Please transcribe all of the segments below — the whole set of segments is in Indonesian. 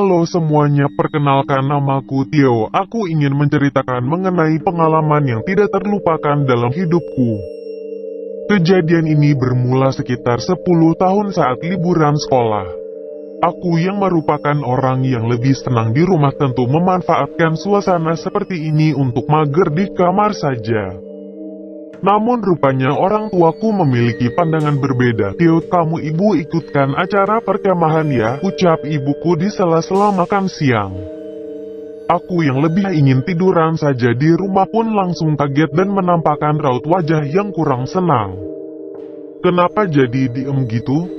Halo semuanya, perkenalkan namaku Tio. Aku ingin menceritakan mengenai pengalaman yang tidak terlupakan dalam hidupku. Kejadian ini bermula sekitar 10 tahun saat liburan sekolah. Aku yang merupakan orang yang lebih senang di rumah tentu memanfaatkan suasana seperti ini untuk mager di kamar saja. Namun rupanya orang tuaku memiliki pandangan berbeda. "Tio, kamu ibu ikutkan acara perkemahan ya," ucap ibuku di sela-sela makan siang. Aku yang lebih ingin tiduran saja di rumah pun langsung kaget dan menampakkan raut wajah yang kurang senang. "Kenapa jadi diem gitu?"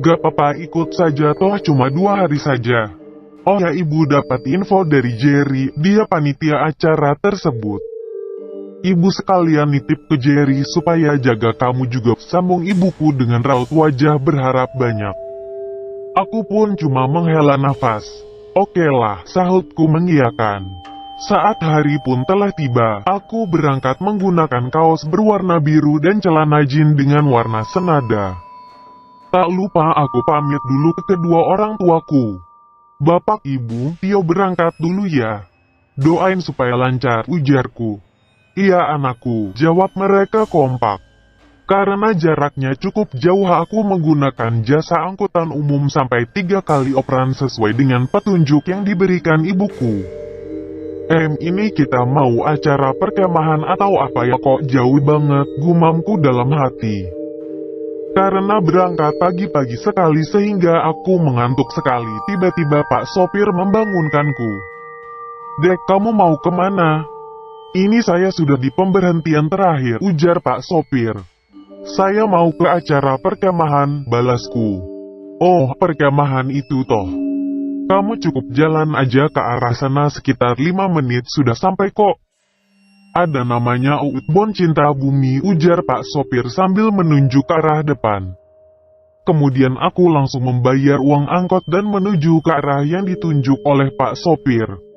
"Gak apa-apa, ikut saja toh cuma 2 hari saja." "Oh ya, ibu dapat info dari Jerry, dia panitia acara tersebut. Ibu sekalian nitip ke Jerry supaya jaga kamu juga," sambung ibuku dengan raut wajah berharap banyak. Aku pun cuma menghela nafas. "Oke lah," sahutku mengiyakan. Saat hari pun telah tiba, aku berangkat menggunakan kaos berwarna biru dan celana jeans dengan warna senada. Tak lupa aku pamit dulu ke kedua orang tuaku. "Bapak Ibu, Tio berangkat dulu ya. Doain supaya lancar," ujarku. "Iya anakku," jawab mereka kompak. Karena jaraknya cukup jauh, aku menggunakan jasa angkutan umum sampai 3 kali operan sesuai dengan petunjuk yang diberikan ibuku. Ini kita mau acara perkemahan atau apa ya, kok jauh banget," gumamku dalam hati. Karena berangkat pagi-pagi sekali sehingga aku mengantuk sekali. Tiba-tiba Pak sopir membangunkanku. "Dek, kamu mau kemana?" "Ini saya sudah di pemberhentian terakhir," ujar Pak sopir. "Saya mau ke acara perkemahan," balasku. "Oh, perkemahan itu toh. Kamu cukup jalan aja ke arah sana sekitar 5 menit sudah sampai kok. Ada namanya Outbound Cinta Bumi," ujar Pak sopir sambil menunjuk ke arah depan. Kemudian aku langsung membayar uang angkot dan menuju ke arah yang ditunjuk oleh Pak sopir.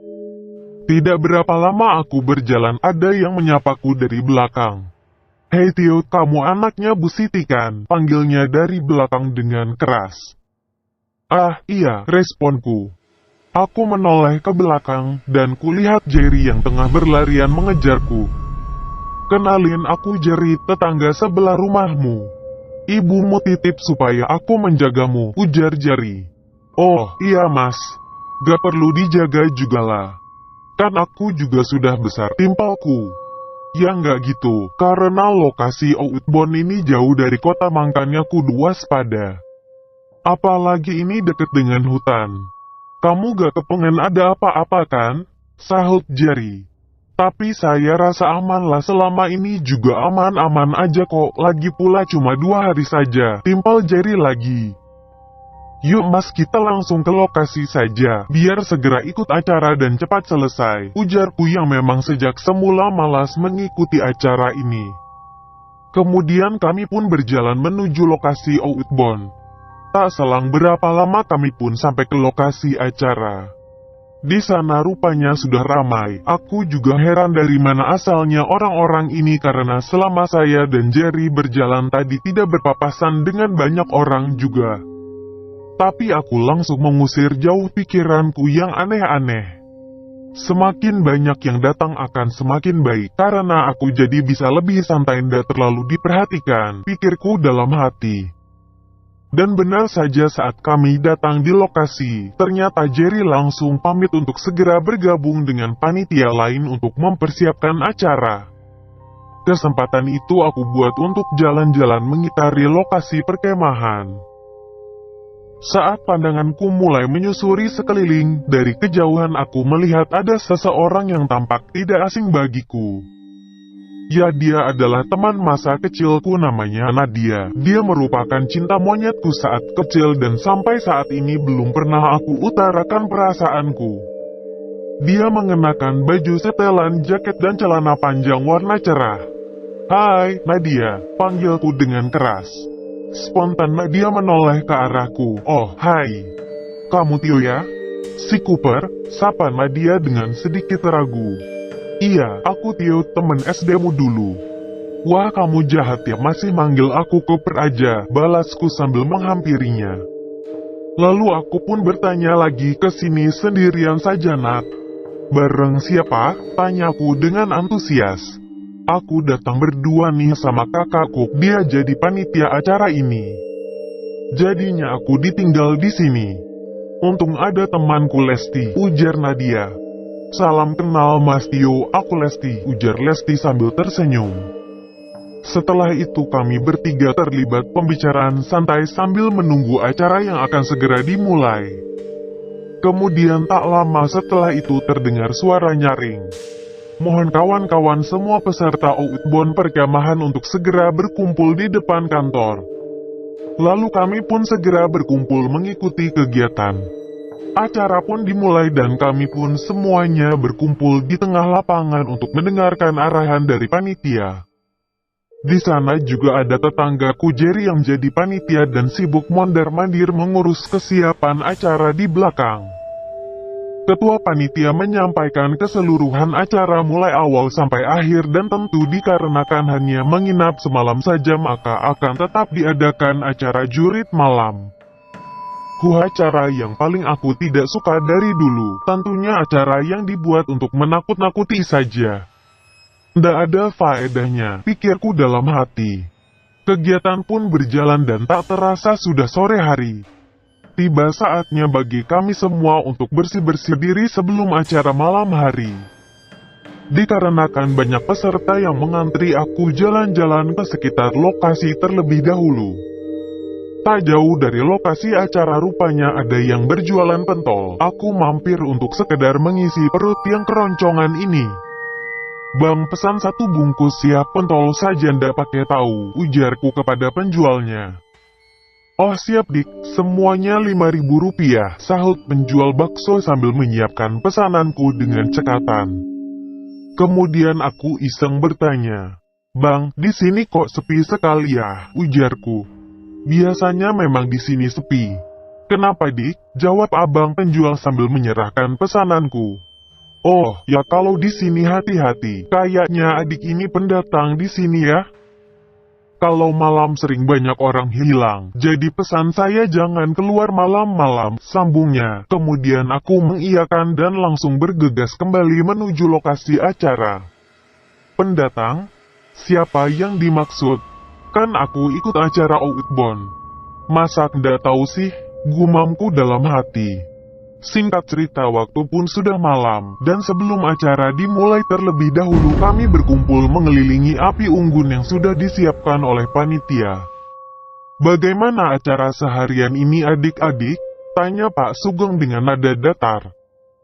Tidak berapa lama aku berjalan, ada yang menyapaku dari belakang. "Hei Tio, kamu anaknya Bu Siti kan?" panggilnya dari belakang dengan keras. "Ah, iya," responku. Aku menoleh ke belakang, dan kulihat Jerry yang tengah berlarian mengejarku. "Kenalin, aku Jerry, tetangga sebelah rumahmu. Ibumu titip supaya aku menjagamu," ujar Jerry. "Oh, iya mas. Gak perlu dijaga juga lah. Kan aku juga sudah besar," timpalku. "Ya nggak gitu, karena lokasi outbound ini jauh dari kota makanya kudu waspada. Apalagi ini deket dengan hutan. Kamu gak kepengen ada apa-apa kan?" sahut Jerry. "Tapi saya rasa aman lah, selama ini juga aman-aman aja kok, lagi pula cuma 2 hari saja," timpal Jerry lagi. "Yuk mas, kita langsung ke lokasi saja, biar segera ikut acara dan cepat selesai," ujarku yang memang sejak semula malas mengikuti acara ini. Kemudian kami pun berjalan menuju lokasi outbound. Tak selang berapa lama kami pun sampai ke lokasi acara. Di sana rupanya sudah ramai. Aku juga heran dari mana asalnya orang-orang ini karena selama saya dan Jerry berjalan tadi tidak berpapasan dengan banyak orang juga. Tapi aku langsung mengusir jauh pikiranku yang aneh-aneh. Semakin banyak yang datang akan semakin baik, karena aku jadi bisa lebih santai dan terlalu diperhatikan, pikirku dalam hati. Dan benar saja saat kami datang di lokasi, ternyata Jerry langsung pamit untuk segera bergabung dengan panitia lain untuk mempersiapkan acara. Kesempatan itu aku buat untuk jalan-jalan mengitari lokasi perkemahan. Saat pandanganku mulai menyusuri sekeliling, dari kejauhan aku melihat ada seseorang yang tampak tidak asing bagiku. Ya, dia adalah teman masa kecilku, namanya Nadia. Dia merupakan cinta monyetku saat kecil dan sampai saat ini belum pernah aku utarakan perasaanku. Dia mengenakan baju setelan, jaket dan celana panjang warna cerah. "Hai, Nadia," panggilku dengan keras. Spontan Nadia menoleh ke arahku. "Oh, hai. Kamu Tio ya?" "Si Cooper," sapa Nadia dengan sedikit ragu. "Iya, aku Tio, temen SD-mu dulu." "Wah, kamu jahat ya, masih manggil aku Cooper aja," balasku sambil menghampirinya. Lalu aku pun bertanya lagi, ke sini sendirian saja nak? Bareng siapa? Tanyaku dengan antusias. Aku datang berdua nih sama kakakku, dia jadi panitia acara ini. Jadinya aku ditinggal di sini. Untung ada temanku Lesti, ujar Nadia. Salam kenal Mas Tio, aku Lesti, ujar Lesti sambil tersenyum. Setelah itu kami bertiga terlibat pembicaraan santai sambil menunggu acara yang akan segera dimulai. Kemudian tak lama setelah itu terdengar suara nyaring. Mohon kawan-kawan semua peserta outbound perkemahan untuk segera berkumpul di depan kantor. Lalu kami pun segera berkumpul mengikuti kegiatan. Acara pun dimulai dan kami pun semuanya berkumpul di tengah lapangan untuk mendengarkan arahan dari panitia. Di sana juga ada tetanggaku Jerry yang jadi panitia dan sibuk mondar-mandir mengurus kesiapan acara di belakang. Ketua panitia menyampaikan keseluruhan acara mulai awal sampai akhir dan tentu dikarenakan hanya menginap semalam saja maka akan tetap diadakan acara jurit malam. Acara yang paling aku tidak suka dari dulu, tentunya acara yang dibuat untuk menakut-nakuti saja. Tidak ada faedahnya, pikirku dalam hati. Kegiatan pun berjalan dan tak terasa sudah sore hari. Tiba saatnya bagi kami semua untuk bersih-bersih diri sebelum acara malam hari. Dikarenakan banyak peserta yang mengantri, aku jalan-jalan ke sekitar lokasi terlebih dahulu. Tak jauh dari lokasi acara rupanya ada yang berjualan pentol. Aku mampir untuk sekedar mengisi perut yang keroncongan ini. Bang, pesan 1 bungkus ya, pentol saja ndak pakai tahu, ujarku kepada penjualnya. Oh siap dik, semuanya Rp5.000, sahut penjual bakso sambil menyiapkan pesananku dengan cekatan. Kemudian aku iseng bertanya, Bang, di sini kok sepi sekali ya, ujarku. Biasanya memang di sini sepi. Kenapa dik? Jawab abang penjual sambil menyerahkan pesananku. Oh, ya kalau di sini hati-hati, kayaknya adik ini pendatang di sini ya. Kalau malam sering banyak orang hilang, jadi pesan saya jangan keluar malam-malam, sambungnya. Kemudian aku mengiyakan dan langsung bergegas kembali menuju lokasi acara. Pendatang? Siapa yang dimaksud? Kan aku ikut acara outbound. Masa ndak tahu sih? Gumamku dalam hati. Singkat cerita, waktu pun sudah malam, dan sebelum acara dimulai terlebih dahulu kami berkumpul mengelilingi api unggun yang sudah disiapkan oleh panitia. Bagaimana acara seharian ini adik-adik? Tanya Pak Sugeng dengan nada datar.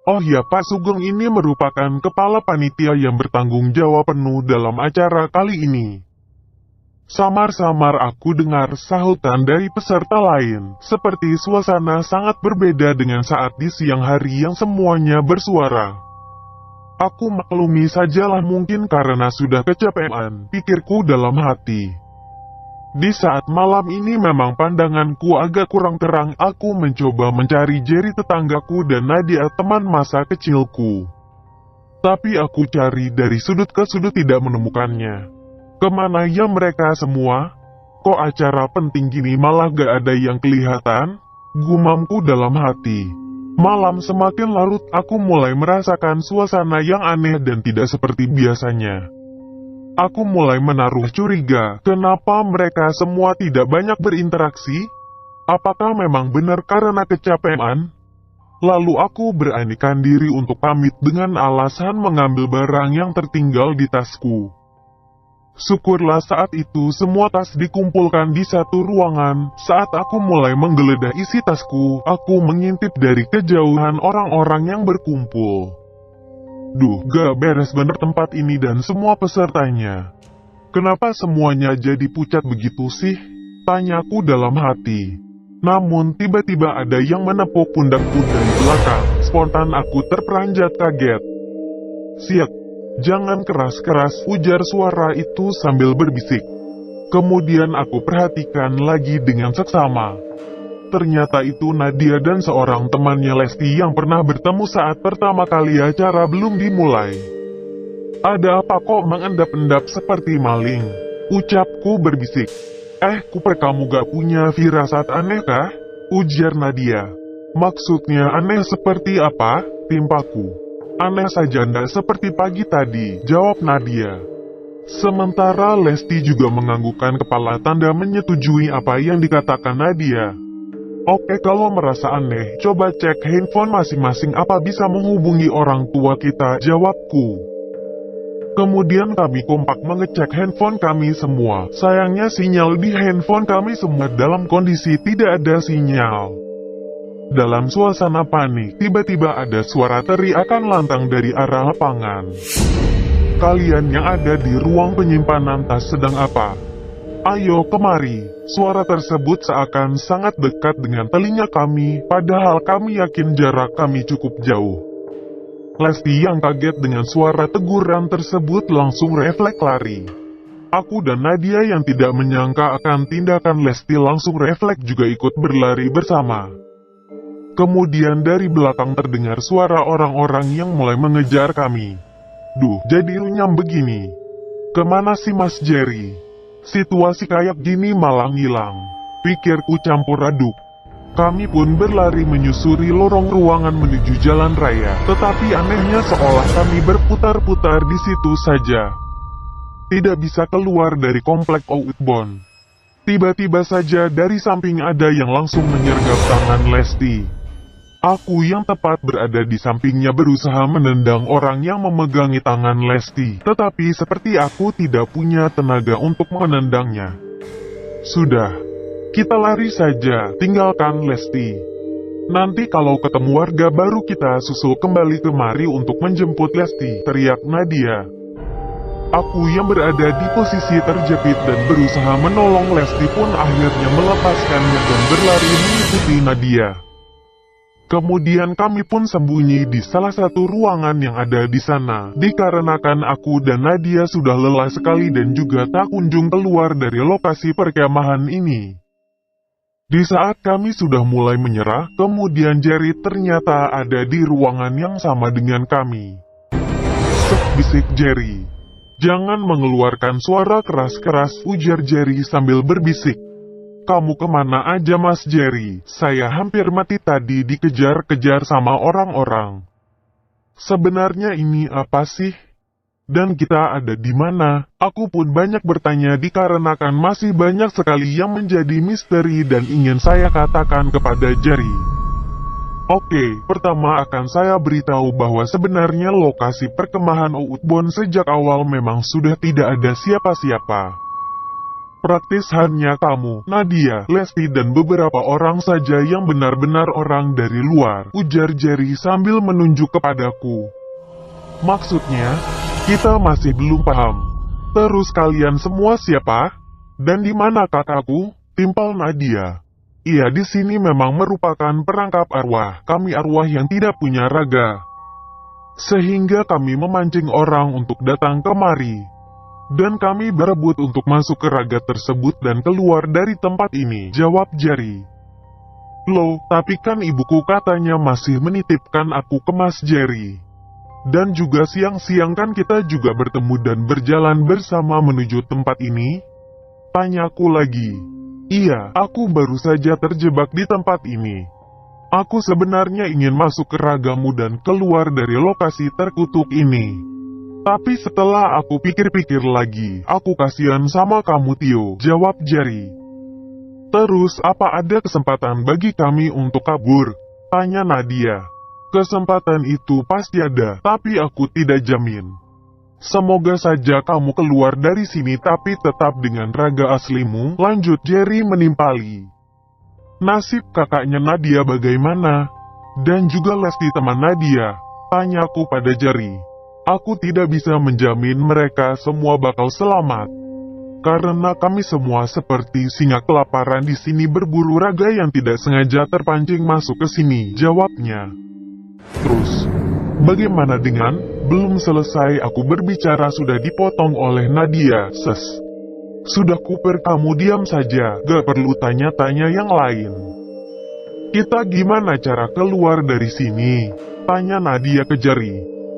Oh ya, Pak Sugeng ini merupakan kepala panitia yang bertanggung jawab penuh dalam acara kali ini. Samar-samar aku dengar sahutan dari peserta lain, seperti suasana sangat berbeda dengan saat di siang hari yang semuanya bersuara. Aku maklumi sajalah, mungkin karena sudah kecapean, pikirku dalam hati. Di saat malam ini memang pandanganku agak kurang terang, aku mencoba mencari Jerry tetanggaku dan Nadia teman masa kecilku. Tapi aku cari dari sudut ke sudut tidak menemukannya. Kemana ya mereka semua? Kok acara penting gini malah gak ada yang kelihatan? Gumamku dalam hati. Malam semakin larut, aku mulai merasakan suasana yang aneh dan tidak seperti biasanya. Aku mulai menaruh curiga, kenapa mereka semua tidak banyak berinteraksi? Apakah memang benar karena kecapean? Lalu aku beranikan diri untuk pamit dengan alasan mengambil barang yang tertinggal di tasku. Syukurlah saat itu semua tas dikumpulkan di satu ruangan. Saat aku mulai menggeledah isi tasku, aku mengintip dari kejauhan orang-orang yang berkumpul. Duh, gak beres bener tempat ini dan semua pesertanya. Kenapa semuanya jadi pucat begitu sih? Tanyaku dalam hati. Namun tiba-tiba ada yang menepuk pundakku dari belakang. Spontan aku terperanjat kaget. Siap. Jangan keras-keras, ujar suara itu sambil berbisik. Kemudian aku perhatikan lagi dengan seksama. Ternyata itu Nadia dan seorang temannya Lesti yang pernah bertemu saat pertama kali acara belum dimulai. Ada apa kok mengendap-endap seperti maling? Ucapku berbisik. Kuper kamu gak punya firasat aneh kah? Ujar Nadia. Maksudnya aneh seperti apa, timpaku? Aneh saja ndak seperti pagi tadi, jawab Nadia. Sementara Lesti juga menganggukkan kepala tanda menyetujui apa yang dikatakan Nadia. Oke, kalau merasa aneh, coba cek handphone masing-masing apa bisa menghubungi orang tua kita, jawabku. Kemudian kami kompak mengecek handphone kami semua. Sayangnya sinyal di handphone kami semua dalam kondisi tidak ada sinyal. Dalam suasana panik, tiba-tiba ada suara teriakan lantang dari arah lapangan. Kalian yang ada di ruang penyimpanan tas sedang apa? Ayo kemari. Suara tersebut seakan sangat dekat dengan telinga kami, padahal kami yakin jarak kami cukup jauh. Lesti yang kaget dengan suara teguran tersebut langsung refleks lari. Aku dan Nadia yang tidak menyangka akan tindakan Lesti langsung refleks juga ikut berlari bersama. Kemudian dari belakang terdengar suara orang-orang yang mulai mengejar kami. Duh, jadi runyam begini. Kemana sih Mas Jerry? Situasi kayak gini malah ngilang. Pikirku campur aduk. Kami pun berlari menyusuri lorong ruangan menuju jalan raya. Tetapi anehnya seolah kami berputar-putar di situ saja. Tidak bisa keluar dari komplek Outbound. Tiba-tiba saja dari samping ada yang langsung menyergap tangan Lesti. Aku yang tepat berada di sampingnya berusaha menendang orang yang memegangi tangan Lesti. Tetapi seperti aku tidak punya tenaga untuk menendangnya. Sudah, kita lari saja, tinggalkan Lesti. Nanti kalau ketemu warga baru kita susul kembali kemari untuk menjemput Lesti, teriak Nadia. Aku yang berada di posisi terjepit dan berusaha menolong Lesti pun akhirnya melepaskannya dan berlari mengikuti Nadia. Kemudian kami pun sembunyi di salah satu ruangan yang ada di sana, dikarenakan aku dan Nadia sudah lelah sekali dan juga tak kunjung keluar dari lokasi perkemahan ini. Di saat kami sudah mulai menyerah, kemudian Jerry ternyata ada di ruangan yang sama dengan kami. Sek, bisik Jerry. Jangan mengeluarkan suara keras-keras, ujar Jerry sambil berbisik. Kamu kemana aja Mas Jerry? Saya hampir mati tadi dikejar-kejar sama orang-orang. Sebenarnya ini apa sih? Dan kita ada di mana? Aku pun banyak bertanya dikarenakan masih banyak sekali yang menjadi misteri dan ingin saya katakan kepada Jerry. Oke, pertama akan saya beritahu bahwa sebenarnya lokasi perkemahan Outbound sejak awal memang sudah tidak ada siapa-siapa. Praktis hanya kamu, Nadia, Lesti dan beberapa orang saja yang benar-benar orang dari luar, ujar Jerry sambil menunjuk kepadaku. Maksudnya, kita masih belum paham. Terus kalian semua siapa? Dan di mana kakakku? Timpal Nadia. Iya, di sini memang merupakan perangkap arwah, kami arwah yang tidak punya raga. Sehingga kami memancing orang untuk datang kemari. Dan kami berebut untuk masuk ke raga tersebut dan keluar dari tempat ini, jawab Jerry. Loh, tapi kan ibuku katanya masih menitipkan aku ke Mas Jerry. Dan juga siang-siang kan kita juga bertemu dan berjalan bersama menuju tempat ini? Tanyaku lagi. Iya, aku baru saja terjebak di tempat ini. Aku sebenarnya ingin masuk ke ragamu dan keluar dari lokasi terkutuk ini. Tapi setelah aku pikir-pikir lagi, aku kasihan sama kamu Tio, jawab Jerry. Terus apa ada kesempatan bagi kami untuk kabur? Tanya Nadia. Kesempatan itu pasti ada, tapi aku tidak jamin. Semoga saja kamu keluar dari sini tapi tetap dengan raga aslimu, lanjut Jerry menimpali. Nasib kakaknya Nadia bagaimana? Dan juga Lesti teman Nadia, tanyaku pada Jerry. Aku tidak bisa menjamin mereka semua bakal selamat. Karena kami semua seperti singa kelaparan di sini berburu raga yang tidak sengaja terpancing masuk ke sini, jawabnya. Terus, bagaimana dengan? Belum selesai aku berbicara sudah dipotong oleh Nadia, ses. Sudah kuper kamu diam saja, gak perlu tanya-tanya yang lain. Kita gimana cara keluar dari sini? Tanya Nadia ke Jerry.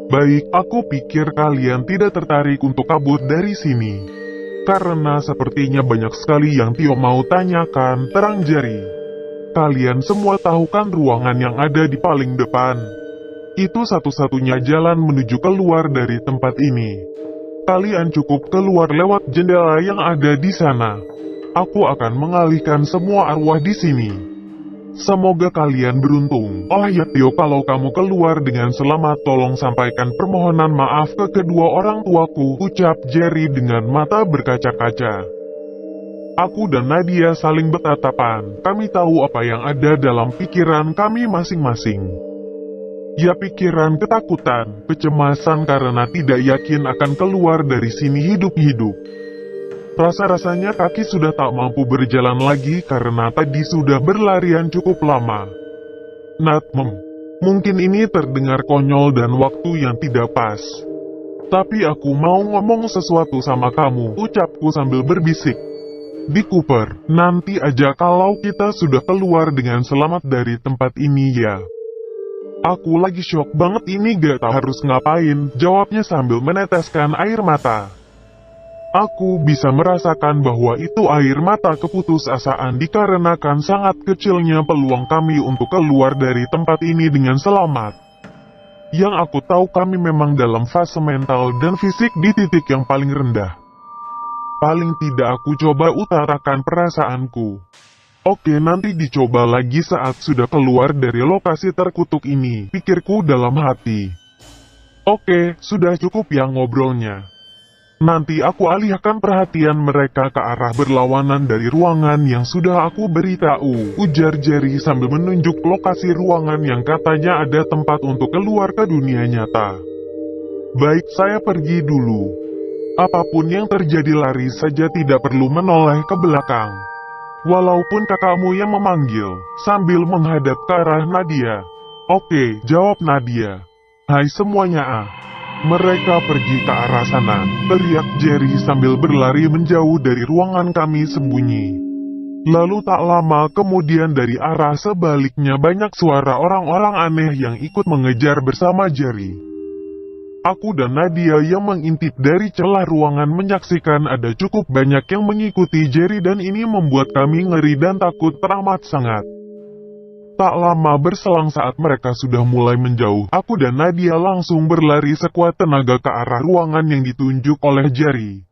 Baik, aku pikir kalian tidak tertarik untuk kabur dari sini. Karena sepertinya banyak sekali yang Tio mau tanyakan, terang Jerry. Kalian semua tahu kan ruangan yang ada di paling depan? Itu satu-satunya jalan menuju keluar dari tempat ini. Kalian cukup keluar lewat jendela yang ada di sana. Aku akan mengalihkan semua arwah di sini. Semoga kalian beruntung. Oh ya Tio, kalau kamu keluar dengan selamat, tolong sampaikan permohonan maaf ke kedua orang tuaku, ucap Jerry dengan mata berkaca-kaca. Aku dan Nadia saling bertatapan. Kami tahu apa yang ada dalam pikiran kami masing-masing. Ya, pikiran ketakutan, kecemasan karena tidak yakin akan keluar dari sini hidup-hidup. Rasa-rasanya kaki sudah tak mampu berjalan lagi karena tadi sudah berlarian cukup lama. Nat, mungkin ini terdengar konyol dan waktu yang tidak pas. Tapi aku mau ngomong sesuatu sama kamu, ucapku sambil berbisik. Di Cooper, nanti aja kalau kita sudah keluar dengan selamat dari tempat ini ya. Aku lagi shock banget ini, gak tahu harus ngapain, jawabnya sambil meneteskan air mata. Aku bisa merasakan bahwa itu air mata keputusasaan dikarenakan sangat kecilnya peluang kami untuk keluar dari tempat ini dengan selamat. Yang aku tahu kami memang dalam fase mental dan fisik di titik yang paling rendah. Paling tidak aku coba utarakan perasaanku. Oke, nanti dicoba lagi saat sudah keluar dari lokasi terkutuk ini, pikirku dalam hati. Oke, sudah cukup ya ngobrolnya. Nanti aku alihkan perhatian mereka ke arah berlawanan dari ruangan yang sudah aku beritahu, ujar Jerry sambil menunjuk lokasi ruangan yang katanya ada tempat untuk keluar ke dunia nyata. Baik, saya pergi dulu. Apapun yang terjadi, lari saja, tidak perlu menoleh ke belakang. Walaupun kakakmu yang memanggil, sambil menghadap ke arah Nadia. Oke, jawab Nadia. Hai semuanya. Mereka pergi ke arah sana, teriak Jerry sambil berlari menjauh dari ruangan kami sembunyi. Lalu tak lama kemudian dari arah sebaliknya banyak suara orang-orang aneh yang ikut mengejar bersama Jerry. Aku dan Nadia yang mengintip dari celah ruangan menyaksikan ada cukup banyak yang mengikuti Jerry dan ini membuat kami ngeri dan takut teramat sangat. Tak lama berselang saat mereka sudah mulai menjauh, aku dan Nadia langsung berlari sekuat tenaga ke arah ruangan yang ditunjuk oleh Jerry.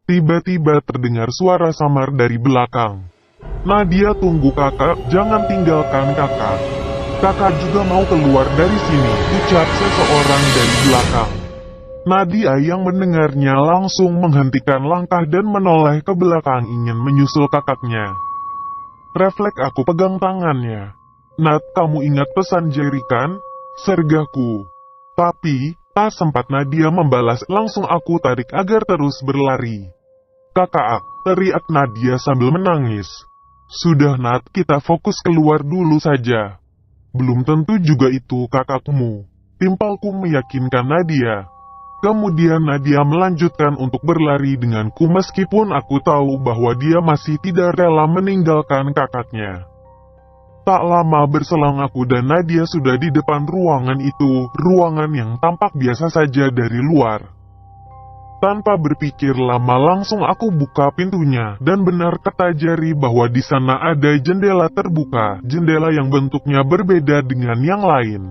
Tiba-tiba terdengar suara samar dari belakang. Nadia, tunggu kakak, jangan tinggalkan kakak. Kakak juga mau keluar dari sini, ucap seseorang dari belakang. Nadia yang mendengarnya langsung menghentikan langkah dan menoleh ke belakang ingin menyusul kakaknya. Refleks aku pegang tangannya. Nat, kamu ingat pesan Jerry kan? Sergaku. Tapi, tak sempat Nadia membalas, langsung aku tarik agar terus berlari. Kakak, teriak Nadia sambil menangis. Sudah Nat, kita fokus keluar dulu saja. Belum tentu juga itu kakakmu. Timpalku meyakinkan Nadia. Kemudian Nadia melanjutkan untuk berlari denganku meskipun aku tahu bahwa dia masih tidak rela meninggalkan kakaknya. Tak lama berselang aku dan Nadia sudah di depan ruangan itu, ruangan yang tampak biasa saja dari luar. Tanpa berpikir lama langsung aku buka pintunya, dan benar kata Jerry bahwa di sana ada jendela terbuka, jendela yang bentuknya berbeda dengan yang lain.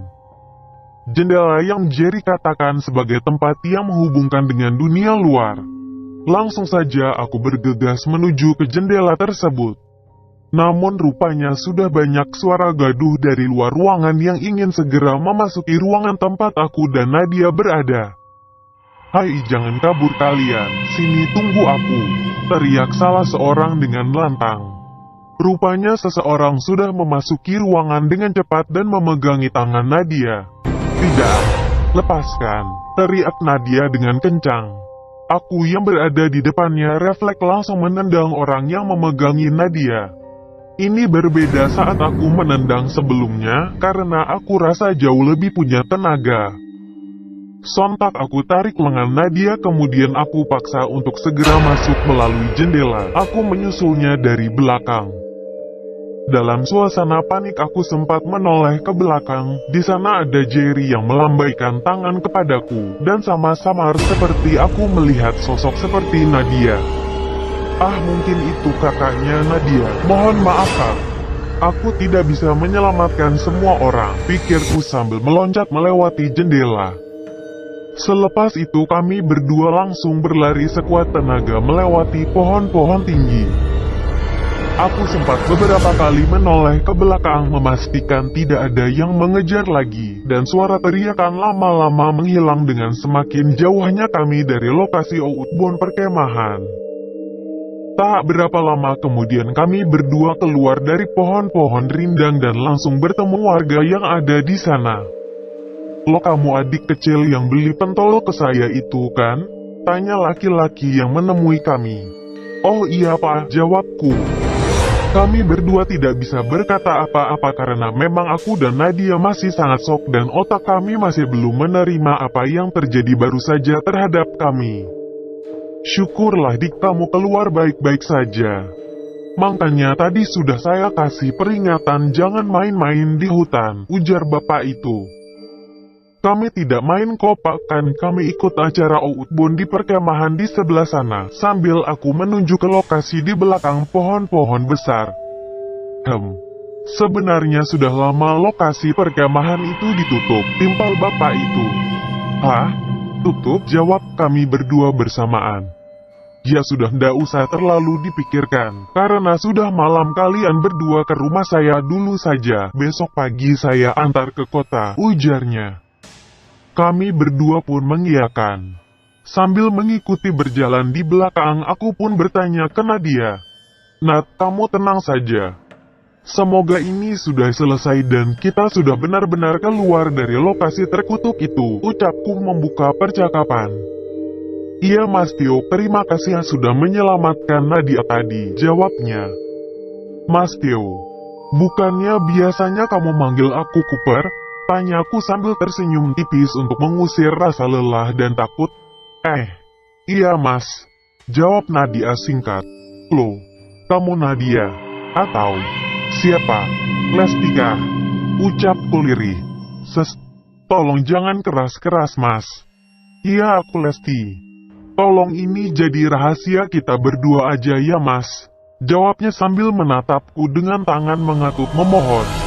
Jendela yang Jerry katakan sebagai tempat yang menghubungkan dengan dunia luar. Langsung saja aku bergegas menuju ke jendela tersebut. Namun rupanya sudah banyak suara gaduh dari luar ruangan yang ingin segera memasuki ruangan tempat aku dan Nadia berada. Hai, jangan kabur kalian, sini tunggu aku, teriak salah seorang dengan lantang. Rupanya seseorang sudah memasuki ruangan dengan cepat dan memegangi tangan Nadia. Tidak, lepaskan, teriak Nadia dengan kencang. Aku yang berada di depannya refleks langsung menendang orang yang memegangi Nadia. Ini berbeda saat aku menendang sebelumnya, karena aku rasa jauh lebih punya tenaga. Sontak aku tarik lengan Nadia kemudian aku paksa untuk segera masuk melalui jendela. Aku menyusulnya dari belakang. Dalam suasana panik aku sempat menoleh ke belakang. Di sana ada Jerry yang melambaikan tangan kepadaku. Dan sama-sama seperti aku melihat sosok seperti Nadia. Ah, mungkin itu kakaknya Nadia. Mohon maaf kak. Aku tidak bisa menyelamatkan semua orang, pikirku sambil meloncat melewati jendela. Selepas itu kami berdua langsung berlari sekuat tenaga melewati pohon-pohon tinggi. Aku sempat beberapa kali menoleh ke belakang memastikan tidak ada yang mengejar lagi, dan suara teriakan lama-lama menghilang dengan semakin jauhnya kami dari lokasi outbound perkemahan. Tak berapa lama kemudian kami berdua keluar dari pohon-pohon rindang dan langsung bertemu warga yang ada di sana. "Lo kamu adik kecil yang beli pentol ke saya itu kan?" tanya laki-laki yang menemui kami. "Oh iya Pak," jawabku. Kami berdua tidak bisa berkata apa-apa karena memang aku dan Nadia masih sangat shock dan otak kami masih belum menerima apa yang terjadi baru saja terhadap kami. "Syukurlah dik kamu keluar baik-baik saja. Makanya tadi sudah saya kasih peringatan jangan main-main di hutan," ujar bapak itu. "Kami tidak main kok Pak, kan kami ikut acara outbound di perkemahan di sebelah sana," sambil aku menunjuk ke lokasi di belakang pohon-pohon besar. Sebenarnya sudah lama lokasi perkemahan itu ditutup," timpal bapak itu. "Hah? Tutup?" jawab kami berdua bersamaan. "Ya sudah ndak usah terlalu dipikirkan, karena sudah malam kalian berdua ke rumah saya dulu saja, besok pagi saya antar ke kota," ujarnya. Kami berdua pun mengiyakan. Sambil mengikuti berjalan di belakang, aku pun bertanya ke Nadia. "Nat, kamu tenang saja. Semoga ini sudah selesai dan kita sudah benar-benar keluar dari lokasi terkutuk itu," ucapku membuka percakapan. "Iya Mas Tio, terima kasih sudah menyelamatkan Nadia tadi," jawabnya. "Mas Tio, bukannya biasanya kamu manggil aku Cooper?" tanyaku sambil tersenyum tipis untuk mengusir rasa lelah dan takut. Iya mas," jawab Nadia singkat. "Loh, kamu Nadia? Atau siapa? Lestika?" ucapku lirih. Tolong jangan keras-keras mas." "Iya aku Lesti. Tolong ini jadi rahasia kita berdua aja ya mas," jawabnya sambil menatapku dengan tangan mengatuk memohon.